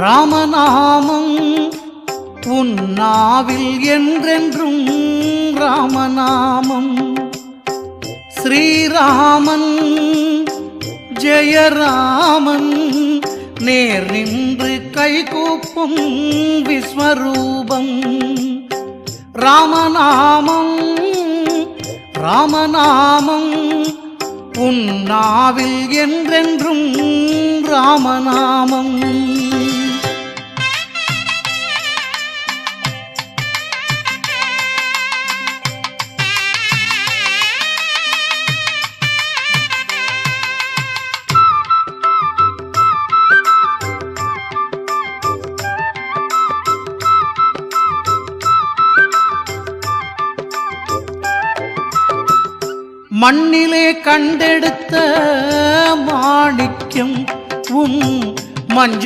ராமநாமம் உன்னாவில் என்றென்றும் ராமநாமம். ஸ்ரீராமன் ஜெயராமன் நேர் நின்று கைகூப்பும் விஸ்வரூபம். ராமநாமம் ராமநாமம் உன்னாவில் என்றென்றும் ராமநாமம். மண்ணிலே கண்டெடுத்த மாணிக்கம் உன் மஞ்சள்